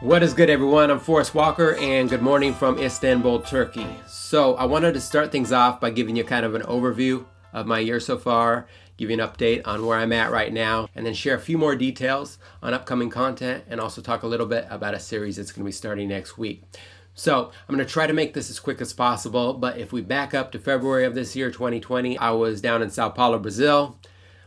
What is good, everyone? I'm Forrest Walker, and good morning from Istanbul, Turkey. So I wanted to start things off by giving you kind of an overview of my year so far, give you an update on where I'm at right now, and then share a few more details on upcoming content, and also talk a little bit about a series that's going to be starting next week. So I'm going to try to make this as quick as possible, but if we back up to February of this year, 2020, I was down in Sao Paulo, Brazil,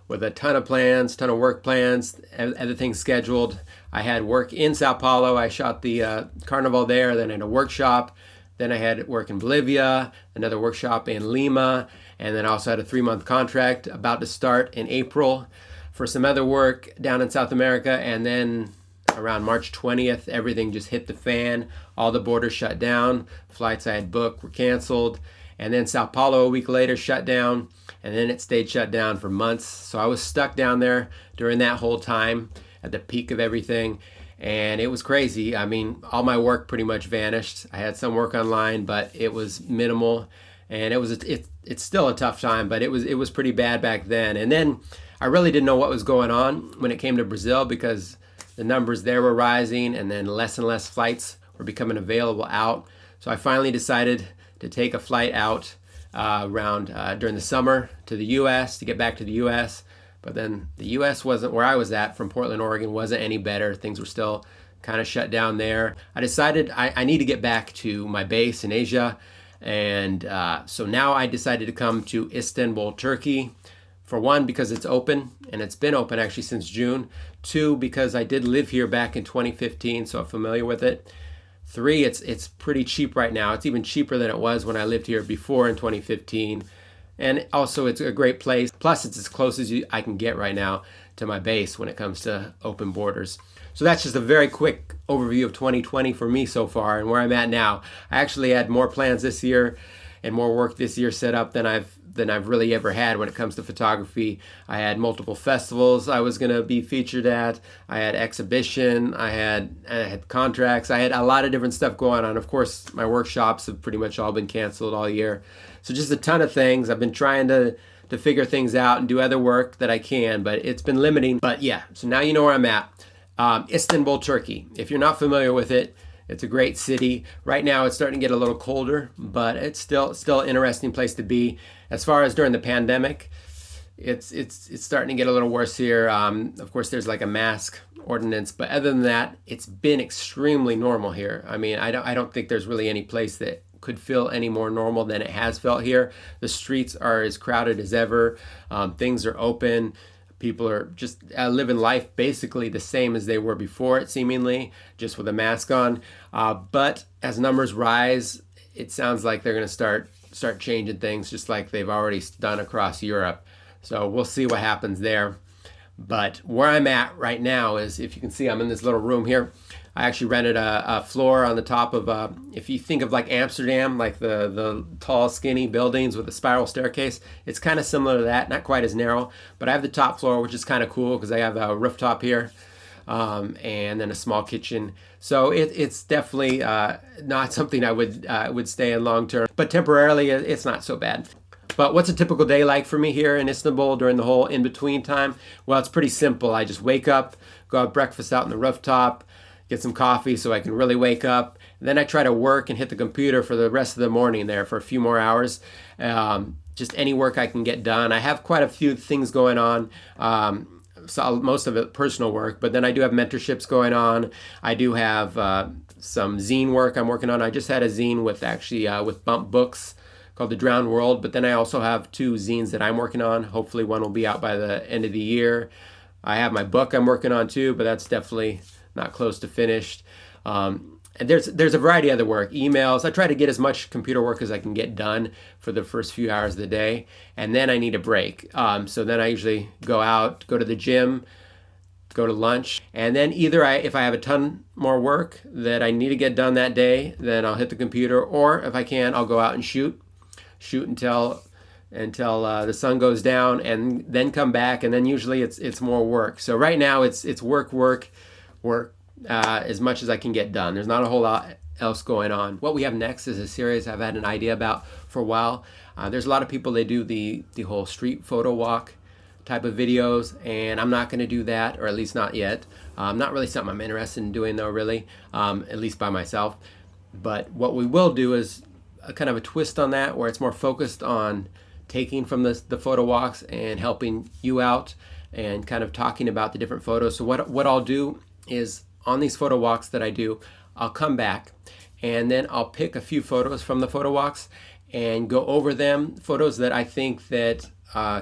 with a ton of plans, ton of work plans, everything scheduled. I had work in Sao Paulo. I shot the carnival there, then in a workshop. Then I had work in Bolivia, another workshop in Lima, and then I also had a 3-month contract about to start in April for some other work down in South America. And then around March 20th, everything just hit the fan. All the borders shut down. Flights I had booked were canceled. And then Sao Paulo a week later shut down, and then it stayed shut down for months. So I was stuck down there during that whole time at the peak of everything, and it was crazy. I mean, all my work pretty much vanished. I had some work online, but it was minimal, and it's still a tough time, but it was pretty bad back then. And then I really didn't know what was going on when it came to Brazil, because the numbers there were rising, and then less and less flights were becoming available out. So I finally decided to take a flight out during the summer to the U.S. to get back to the U.S. But then the U.S. wasn't where I was at from Portland, Oregon, wasn't any better. Things were still kind of shut down there. I decided I need to get back to my base in Asia. And so now I decided to come to Istanbul, Turkey. For one, because it's open, and it's been open actually since June. 2, because I did live here back in 2015, so I'm familiar with it. 3, it's pretty cheap right now. It's even cheaper than it was when I lived here before in 2015. And also it's a great place. Plus it's as close as I can get right now to my base when it comes to open borders. So that's just a very quick overview of 2020 for me so far and where I'm at now. I actually had more plans this year and more work this year set up than I've really ever had when it comes to photography. I had multiple festivals I was going to be featured at. I had exhibition. I had contracts. I had a lot of different stuff going on. Of course, my workshops have pretty much all been canceled all year. So just a ton of things. I've been trying to figure things out and do other work that I can, but it's been limiting. But yeah, so now you know where I'm at. Istanbul, Turkey. If you're not familiar with it, it's a great city. Right now it's starting to get a little colder, but it's still an interesting place to be. As far as during the pandemic, it's starting to get a little worse here. Of course, there's like a mask ordinance, but other than that, it's been extremely normal here. I mean, I don't think there's really any place that could feel any more normal than it has felt here. The streets are as crowded as ever. Things are open. People are just living life basically the same as they were before it, seemingly, just with a mask on. But as numbers rise, it sounds like they're going to start changing things, just like they've already done across Europe. So we'll see what happens there. But where I'm at right now is, if you can see, I'm in this little room here. I actually rented a floor on the top of, if you think of like Amsterdam, like the tall, skinny buildings with a spiral staircase, it's kind of similar to that, not quite as narrow, but I have the top floor, which is kind of cool because I have a rooftop here, and then a small kitchen. So it's definitely not something I would stay in long term, but temporarily it's not so bad. But what's a typical day like for me here in Istanbul during the whole in-between time? Well, it's pretty simple. I just wake up, go have breakfast out on the rooftop, get some coffee so I can really wake up. And then I try to work and hit the computer for the rest of the morning there for a few more hours. Just any work I can get done. I have quite a few things going on. So most of it personal work, but then I do have mentorships going on. I do have some zine work I'm working on. I just had a zine with Bump Books called The Drowned World, but then I also have 2 zines that I'm working on. Hopefully one will be out by the end of the year. I have my book I'm working on too, but that's definitely not close to finished. And there's a variety of other work, emails. I try to get as much computer work as I can get done for the first few hours of the day, and then I need a break. So then I usually go out, go to the gym, go to lunch, and then either if I have a ton more work that I need to get done that day, then I'll hit the computer, or if I can, I'll go out and shoot until the sun goes down, and then come back, and then usually it's more work. So right now it's work as much as I can get done. There's not a whole lot else going on. What we have next is a series I've had an idea about for a while. There's a lot of people, they do the whole street photo walk type of videos, and I'm not going to do that, or at least not yet. Not really something I'm interested in doing though, really, at least by myself. But what we will do is a kind of a twist on that, where it's more focused on taking from the photo walks and helping you out and kind of talking about the different photos. So what I'll do is, on these photo walks that I do, I'll come back and then I'll pick a few photos from the photo walks and go over them, photos that I think that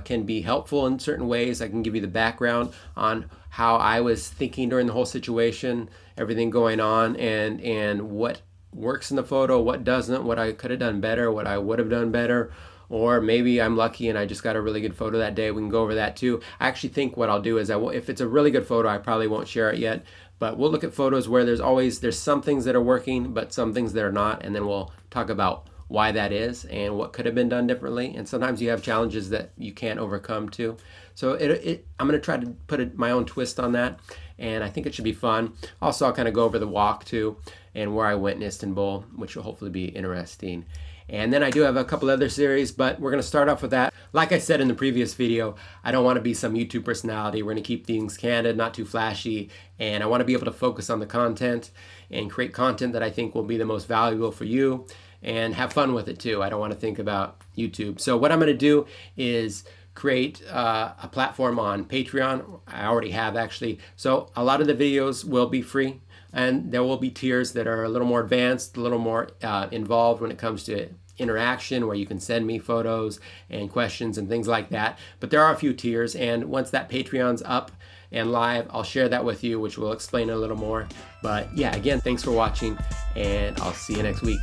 can be helpful in certain ways. I can give you the background on how I was thinking during the whole situation, everything going on, and what works in the photo, what doesn't, what I could have done better, what I would have done better, or maybe I'm lucky and I just got a really good photo that day. We can go over that too. I actually think what I'll do is, if it's a really good photo, I probably won't share it yet, but we'll look at photos where there's some things that are working, but some things that are not, and then we'll talk about why that is and what could have been done differently. And sometimes you have challenges that you can't overcome too. So I'm going to try to put my own twist on that, and I think it should be fun. Also, I'll kind of go over the walk too and where I went in Istanbul, which will hopefully be interesting. And then I do have a couple other series, but we're going to start off with that. Like I said in the previous video, I don't want to be some YouTube personality. We're going to keep things candid, not too flashy, and I want to be able to focus on the content and create content that I think will be the most valuable for you, and have fun with it too. I don't want to think about YouTube. So what I'm going to do is create a platform on Patreon. I already have, actually. So a lot of the videos will be free, and there will be tiers that are a little more advanced, a little more involved when it comes to interaction, where you can send me photos and questions and things like that. But there are a few tiers, and once that Patreon's up and live, I'll share that with you, which will explain a little more. But yeah, again, thanks for watching, and I'll see you next week.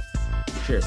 Cheers.